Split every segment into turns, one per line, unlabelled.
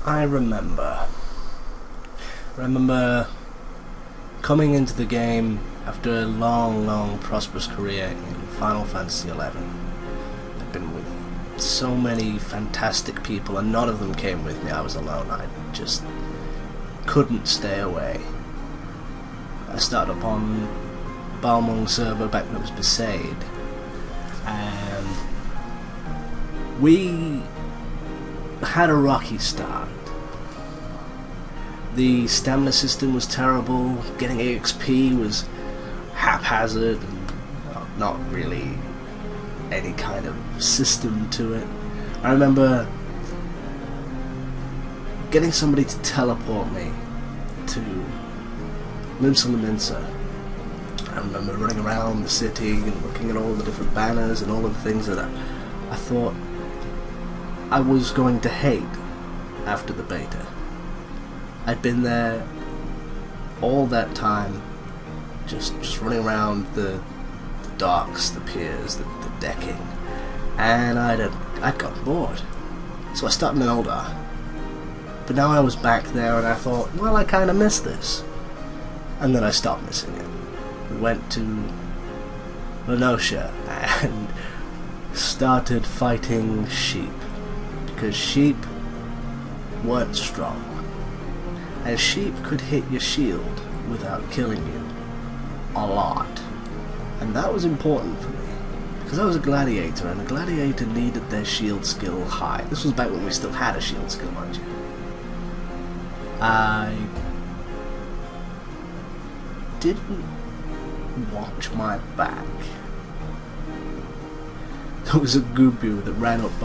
I remember coming into the game after a long, prosperous career in Final Fantasy XI. I've been with so many fantastic people, and none of them came with me. I was alone. I just couldn't stay away. I started up on Balmung server back when it was Besaid, and we had a rocky start. The stamina system was terrible, getting EXP was haphazard, and not really any kind of system to it. I remember getting somebody to teleport me to Limsa Lominsa. I remember running around the city and looking at all the different banners and all of the things that I thought I was going to hate after the beta. I'd been there all that time, just running around the docks, the piers, the decking, and I'd got bored. So I started an Eldar. But now I was back there and I thought, well, I kind of miss this. And then I stopped missing it. We went to Lenosha and started fighting sheep, because sheep weren't strong, and sheep could hit your shield without killing you a lot, and that was important for me because I was a gladiator, and a gladiator needed their shield skill high. This was back when we still had a shield skill, mind you. I didn't watch my back. There was a Gubu that ran up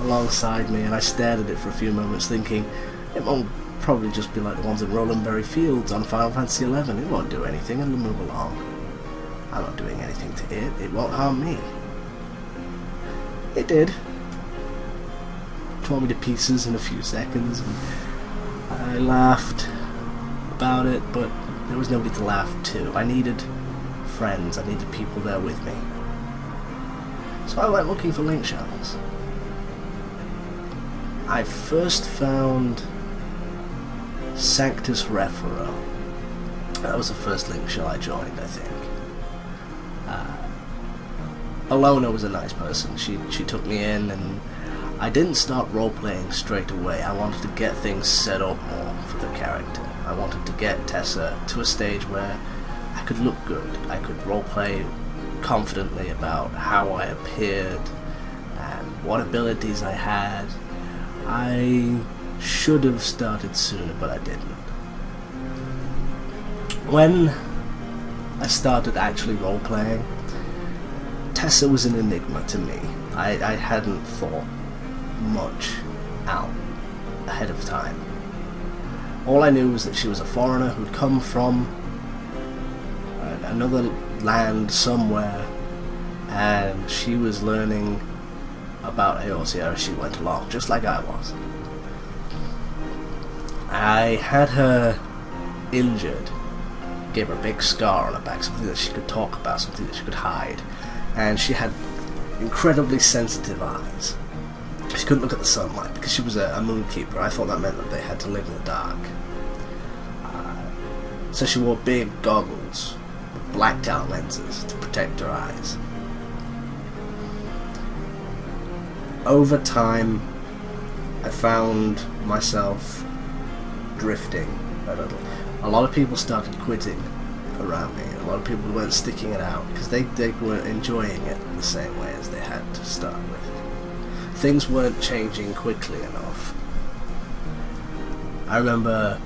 alongside me, and I stared at it for a few moments thinking, it won't probably just be like the ones in Rolandberry Fields on Final Fantasy XI. It won't do anything, it'll move along. I'm not doing anything to it, it won't harm me. It did. Tore me to pieces in a few seconds, and I laughed about it, but there was nobody to laugh to. I needed friends, I needed people there with me. So I went looking for link shells. I first found Sanctus Refero. That was the first link shell I joined, I think. Alona was a nice person. She took me in, and I didn't start role-playing straight away. I wanted to get things set up more for the character. I wanted to get Tessa to a stage where I could look good. I could roleplay confidently about how I appeared and what abilities I had. I should have started sooner, but I didn't. When I started actually role-playing, Tessa was an enigma to me. I hadn't thought much out ahead of time. All I knew was that she was a foreigner who'd come from another land somewhere, and she was learning about Eorzea as she went along, just like I was. I had her injured, gave her a big scar on her back, something that she could talk about, something that she could hide, and she had incredibly sensitive eyes. She couldn't look at the sunlight because she was a moonkeeper. I thought that meant that they had to live in the dark. So she wore big goggles with blacked out lenses to protect her eyes. Over time, I found myself drifting a little. A lot of people started quitting around me. A lot of people weren't sticking it out because they weren't enjoying it the same way as they had to start with. Things weren't changing quickly enough. I remember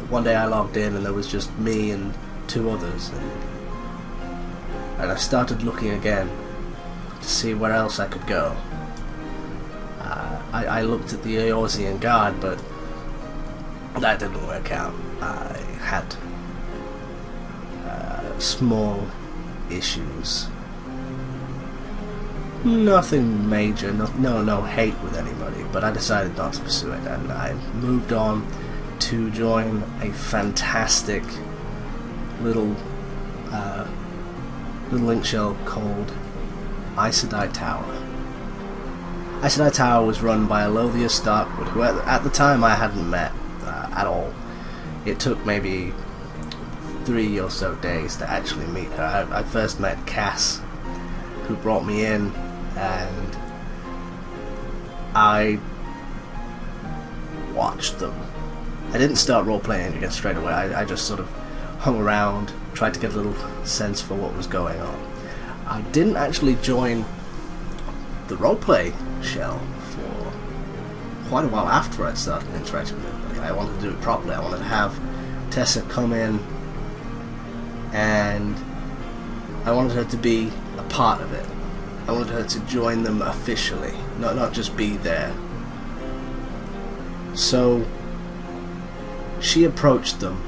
one day I logged in and there was just me and two others, and I started looking again to see where else I could go. I looked at the Eorzean Guard, but that didn't work out. I had small issues. Nothing major, no hate with anybody, but I decided not to pursue it, and I moved on to join a fantastic little link shell called Aes Sedai Tower. Icy Tower was run by a Lothian Starkwood, who at the time I hadn't met at all. It took maybe 3 or so days to actually meet her. I first met Cass, who brought me in, and I watched them. I didn't start role-playing again straight away. I just sort of hung around, tried to get a little sense for what was going on. I didn't actually join the roleplay shell for quite a while after I'd started interacting with everybody. I wanted to do it properly. I wanted to have Tessa come in, and I wanted her to be a part of it. I wanted her to join them officially, not just be there. So she approached them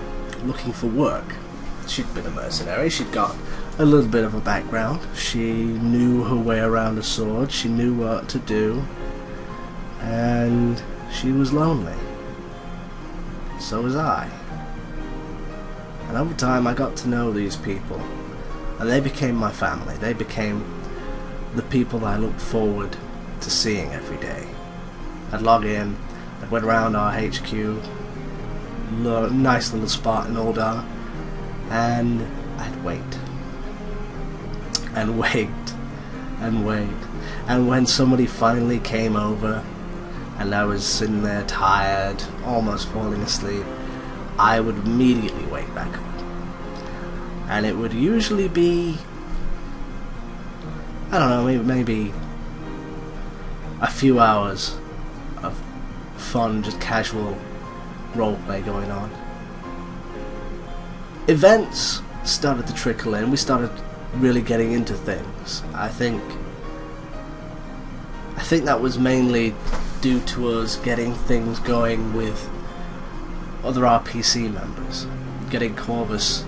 looking for work. She'd been a mercenary, she'd got a little bit of a background, she knew her way around a sword, she knew what to do, and she was lonely. So was I. And over time I got to know these people, and they became my family. They became the people that I looked forward to seeing every day. I'd log in, I'd went around our HQ, nice little spot in Oldar, and I'd wait. And wait. And wait. And when somebody finally came over, and I was sitting there tired, almost falling asleep, I would immediately wake back up. And it would usually be, I don't know, maybe a few hours of fun, just casual roleplay going on. Events started to trickle in. We started really getting into things. I think that was mainly due to us getting things going with other RPC members, getting Corvus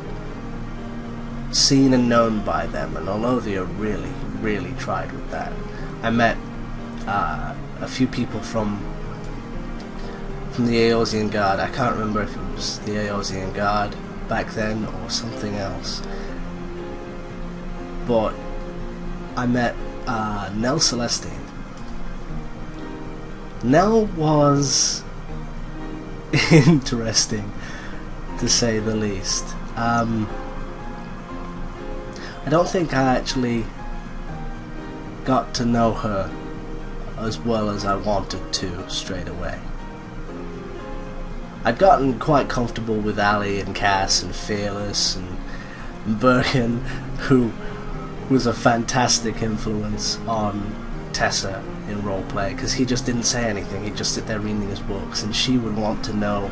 seen and known by them, and Lothian really tried with that. I met a few people from the Aorzean Guard. I can't remember if it was the Aorzean Guard back then or something else, but I met Nell Celestine. Nell was interesting, to say the least. I don't think I actually got to know her as well as I wanted to straight away. I'd gotten quite comfortable with Ali and Cass and Fearless and Birkin, who was a fantastic influence on Tessa in roleplay, because he just didn't say anything. He'd just sit there reading his books, and she would want to know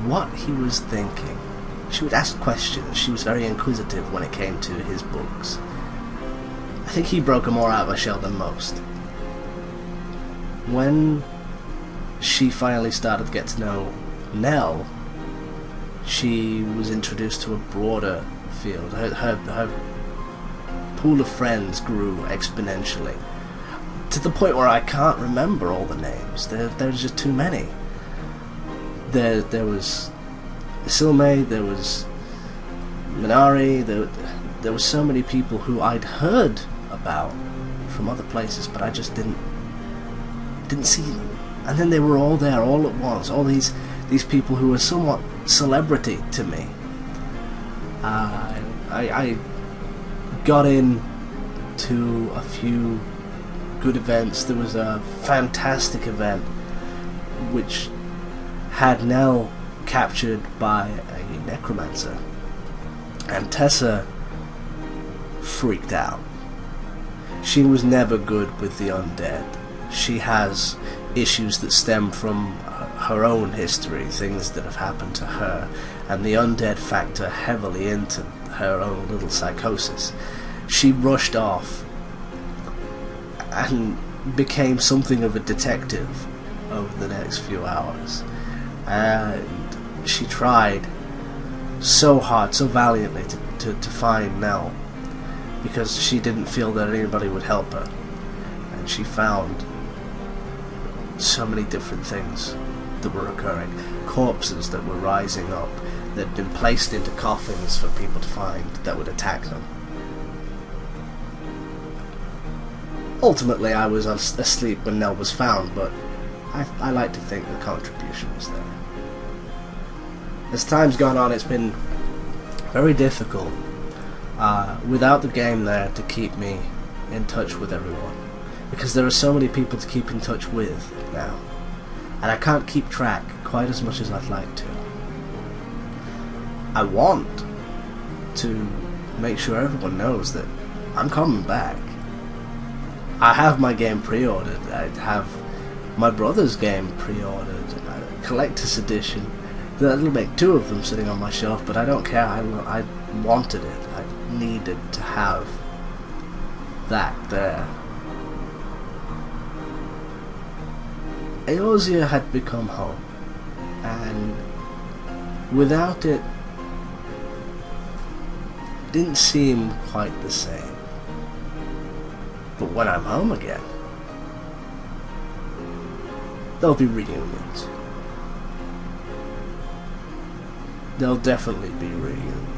what he was thinking. She would ask questions. She was very inquisitive when it came to his books. I think he broke her more out of her shell than most. When she finally started to get to know Nell, she was introduced to a broader field. Her pool of friends grew exponentially, to the point where I can't remember all the names. There's just too many. There was Silme, there was Minari, there were so many people who I'd heard about from other places, but I just didn't see them. And then they were all there all at once, all these people who were somewhat celebrity to me. I got in to a few good events. There was a fantastic event which had Nell captured by a necromancer, and Tessa freaked out. She was never good with the undead. She has issues that stem from her own history, things that have happened to her, and the undead factor heavily into her own little psychosis. She rushed off and became something of a detective over the next few hours, and she tried so hard, so valiantly to find Nell, because she didn't feel that anybody would help her, and she found so many different things that were occurring. Corpses that were rising up, that had been placed into coffins for people to find that would attack them. ultimately I was asleep when Nell was found, but I like to think the contribution was there. As time's gone on, it's been very difficult without the game there to keep me in touch with everyone, because there are so many people to keep in touch with now, and I can't keep track quite as much as I'd like to. I want to make sure everyone knows that I'm coming back. I have my game pre-ordered. I have my brother's game pre-ordered, a collector's edition. That'll make 2 of them sitting on my shelf, but I don't care. I wanted it. I needed to have that there. Eorzea had become home, and without it, didn't seem quite the same. But when I'm home again, there'll be reunions. There'll definitely be reunions.